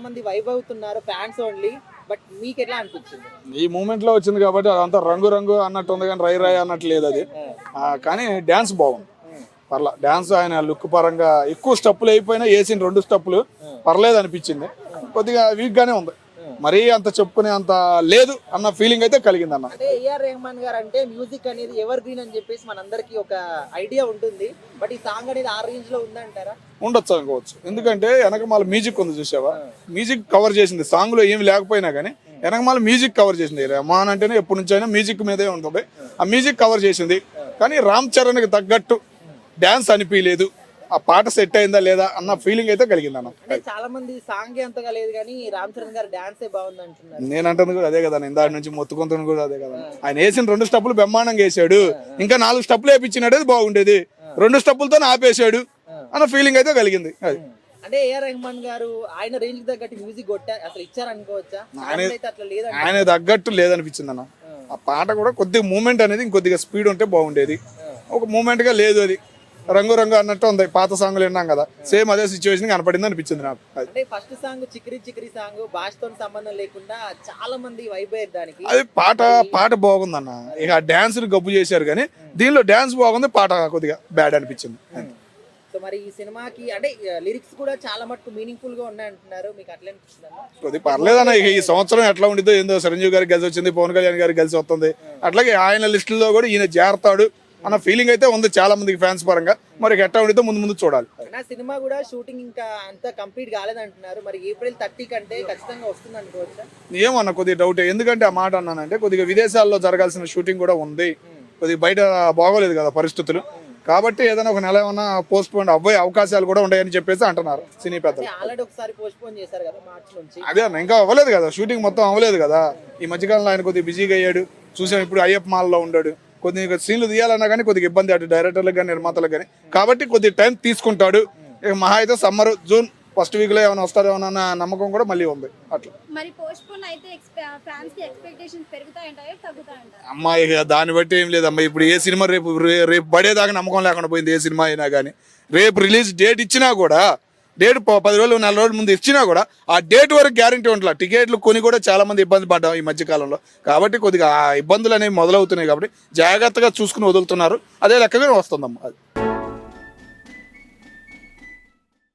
మంది వైబ్ అవుతున్నారు fans only. But మీకు ఎట్లా అనిపించింది? ఈ మూమెంట్ లో వచ్చింది కాబట్టి అదంతా రంగు రంగు అన్నట్టు ఉంది కానీ రై రై అన్నట్టు లేదు అది. కానీ డ్యాన్స్ బాగుంది, పర్లా. డ్యాన్స్ ఆయన లుక్ పరంగా ఎక్కువ స్టెప్పులు అయిపోయినా వేసిన 2 స్టెప్పులు పర్లేదు అనిపించింది. కొద్దిగా వీక్ గానే ఉంది, మరీ అంత చెప్పుకునే అంత లేదు అన్న ఫీలింగ్ అయితే కలిగింది అన్న. అంటే ఏఆర్ రెహమాన్ గారు అంటే మ్యూజిక్ అనేది ఎవర్ గ్రీన్ అని చెప్పేసి మనందరికీ ఒక ఐడియా ఉంటుంది. బట్ ఈ సాంగ్ అనేది ఆ రేంజ్ లో ఉందంటారా? ఉండొచ్చు అనుకోవచ్చు, ఎందుకంటే వెనకమాల మ్యూజిక్ ఉంది చూసావా, మ్యూజిక్ కవర్ చేసింది. సాంగ్ లో ఏమి లేకపోయినా కానీ వెనకమాల మ్యూజిక్ కవర్ చేసింది. రెహమాన్ అంటేనే ఎప్పటి నుంచి అయినా మ్యూజిక్ మీదే ఉంటుంది, ఆ మ్యూజిక్ కవర్ చేసింది. కానీ రామ్ చరణ్కి తగ్గట్టు డ్యాన్స్ అనిపించలేదు. ఆ పాట సెట్ అయిందా లేదా అన్న ఫీలింగ్ అయితే కలిగింది అన్న. అంటే చాలా మంది సాంగ్ అంతగా లేదు కానీ రామ్ చరణ్ గారు డాన్సే బాగుంది అంటున్నారు. నేను అంటుంది కూడా అదే కదా, ఇందాటి నుంచి మొత్తుకుంటున్న కూడా అదే కదా. ఆయన వేసిన 2 స్టెప్పులు బ్రహ్మాండంగా వేసాడు, ఇంకా 4 స్టెప్పులు వేయించినట్టు బాగుండేది. 2 స్టెప్పులతో ఆపేశాడు అన్న ఫీలింగ్ అయితే కలిగింది. అది అంటే ఏఆర్ రెహమాన్ గారు ఆయన రేంజ్ తగ్గట్టు మ్యూజిక్ కొట్టా అసలు ఇచ్చారనుకోవచ్చా? అట్లా లేదు, ఆయన తగ్గట్టు లేదనిపించింది అన్న. ఆ పాట కూడా కొద్దిగా మూమెంట్ అనేది ఇంకొద్దిగా స్పీడ్ ఉంటే బాగుండేది, ఒక మూమెంట్ గా లేదు. అది రంగు రంగు అన్నట్టు ఉంది. పాత సాంగ్లు విన్నాం కదా, సేమ్ అదే సిచ్యువేషన్ కనపడింది అనిపించింది నాకు. అంటే ఫస్ట్ సాంగ్ చిక్రీ చిక్రీ సాంగ్ భాషతో సంబంధం లేకుండా చాలా మంది వైబ్ అయ్యారు దానికి. అది పాట బాగుందన్న. ఇక డాన్స్ గబ్బు చేశారు కానీ దీనిలో డాన్స్ బాగుంది, పాట కొద్దిగా బ్యాడ్ అనిపించింది. సో మరి ఈ సినిమాకి అంటే లిరిక్స్ కూడా చాలా మటుకు మీనింగ్ఫుల్ గా ఉన్నాయి అంటున్నారు, మీకు అట్లా అనిపిస్తుంది? కొద్దిగా పర్లేదన్న. ఇక ఈ సంవత్సరం ఎట్లా ఉండిద్దో ఏందో, చిరంజీవి గారికి కలిసి వచ్చింది, పవన్ కళ్యాణ్ గారికి కలిసి వస్తుంది, అట్లాగే ఆయన లిస్టులో కూడా ఈయన చేరతాడు అన్న ఫీలింగ్ అయితే ఉంది చాలా మందికి ఫ్యాన్స్ పరంగా. మరి ఎట్లా ఉండిద్దో ముందు ముందు చూడాలి. నా సినిమా కూడా షూటింగ్ ఇంకా అంతా కంప్లీట్ కాలేదంటున్నారు, మరి April 30 కంటే ఖచ్చితంగా వస్తుంది అనుకోవచ్చా? ఏమన్నా కొద్దిగా డౌట్, ఎందుకంటే ఆ మాట అన్నానంటే కొద్దిగా విదేశాల్లో జరగాల్సిన షూటింగ్ కూడా ఉంది, కొద్దిగా బయట బాగోలేదు కదా పరిస్థితులు, కాబట్టి ఏదైనా ఒక నెల ఏమన్నా పోస్ట్ పోన్ అవ్వే అవకాశాలు కూడా ఉన్నాయని చెప్పేసి అంటున్నారు సినీ పెద్దలు. ఆల్రెడీ ఒకసారి పోస్ట్ పోన్ చేశారు కదా మార్చి నుంచి. అదే అన్న, ఇంకా అవ్వలేదు కదా, షూటింగ్ మొత్తం అవ్వలేదు కదా. ఈ మధ్యకాలంలో ఆయన కొద్దిగా బిజీగా అయ్యాడు, చూసాం. ఇప్పుడు అయ్యప్ప మాల్లో ఉన్నాడు, కొద్దిగా సీన్లు తీయాలన్నా కానీ కొద్దిగా ఇబ్బంది అటు డైరెక్టర్లకు కానీ నిర్మాతలకు కానీ, కాబట్టి కొద్దిగా టైం తీసుకుంటాడు. ఇక మహా అయితే సమ్మర్ జూన్ ఫస్ట్ వీక్ లో ఏమైనా వస్తారేమోనన్న నమ్మకం కూడా మళ్ళీ ఉంది. అట్లా మరి పోస్ట్ పోన్ అయితే ఫ్యాన్స్ కి ఎక్స్‌పెక్టేషన్స్ పెరుగుతాయంటాయా తగ్గుతాయంటాయా? అమ్మాయి దాన్ని బట్టి ఏం లేదమ్మా. ఇప్పుడు ఏ సినిమా రేపు పడేదాకా నమ్మకం లేకుండా పోయింది. ఏ సినిమా అయినా కానీ రేపు రిలీజ్ డేట్ ఇచ్చినా కూడా, డేట్ 10 రోజులు 4 రోజుల ముందు ఇచ్చినా కూడా ఆ డేట్ వరకు గ్యారంటీ ఉంటుంది. టికెట్లు కొని కూడా చాలా మంది ఇబ్బంది పడ్డాం ఈ మధ్య కాలంలో, కాబట్టి కొద్దిగా ఆ ఇబ్బందులు అనేవి మొదలవుతున్నాయి. కాబట్టి జాగ్రత్తగా చూసుకుని వదులుతున్నారు, అదే లెక్కగా వస్తుందమ్మా. అది